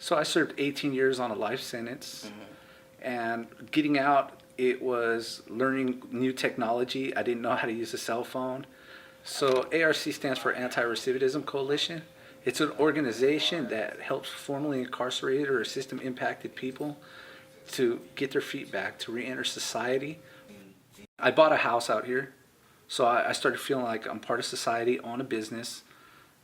So I served 18 years on a life sentence, and getting out, it was learning new technology. I didn't know how to use a cell phone. So ARC stands for Anti-Recidivism Coalition. It's an organization that helps formerly incarcerated or system impacted people to get their feet back, to re-enter society. I bought a house out here, so I started feeling like I'm part of society, own a business,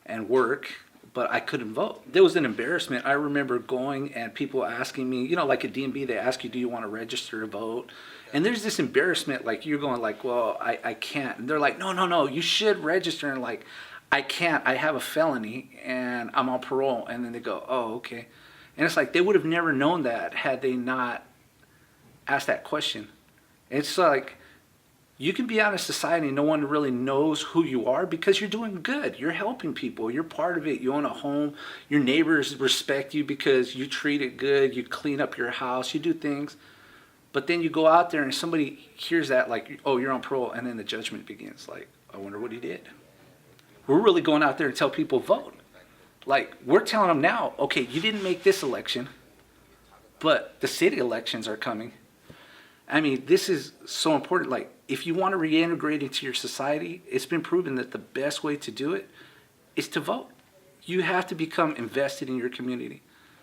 and work, but I couldn't vote. There was an embarrassment. I remember going and people asking me, like at DMV, they ask you, do you want to register to vote? And there's this embarrassment, like you're going like, well, I can't. And they're like, no, you should register. And like, I can't, I have a felony and I'm on parole. And then they go, oh, okay. And it's like, they would have never known that had they not asked that question. It's like, you can be out in society and no one really knows who you are because you're doing good. You're helping people. You're part of it. You own a home. Your neighbors respect you because you treat it good. You clean up your house. You do things. But then you go out there and somebody hears that like, oh, you're on parole. And then the judgment begins. Like, I wonder what he did. We're really going out there and tell people vote. Like, we're telling them now, okay, you didn't make this election, but the city elections are coming. I mean, this is so important. Like, if you want to reintegrate into your society, it's been proven that the best way to do it is to vote. You have to become invested in your community.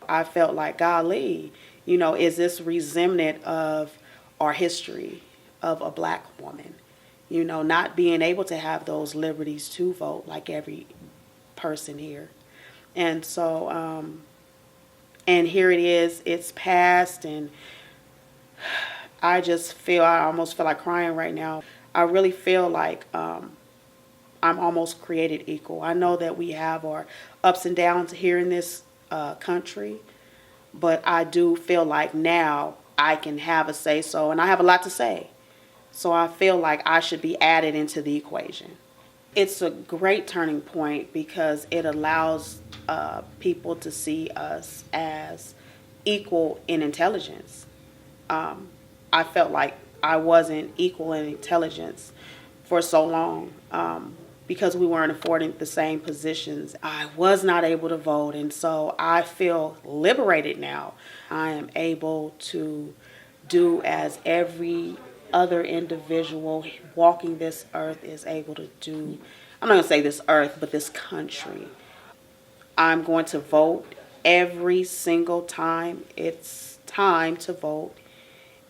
I felt like, golly, is this remnant of our history of a black woman? Not being able to have those liberties to vote like every person here. And so, and here it is, it's passed, and I almost feel like crying right now. I really feel like I'm almost created equal. I know that we have our ups and downs here in this country, but I do feel like now I can have a say-so, and I have a lot to say. So I feel like I should be added into the equation. It's a great turning point because it allows people to see us as equal in intelligence. I felt like I wasn't equal in intelligence for so long because we weren't afforded the same positions. I was not able to vote, and so I feel liberated now. I am able to do as every other individual walking this earth is able to do. I'm not going to say this earth, but this country. I'm going to vote every single time it's time to vote.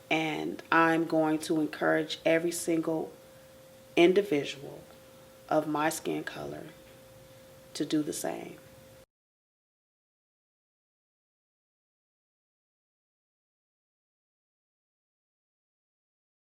And I'm going to encourage every single individual of my skin color to do the same.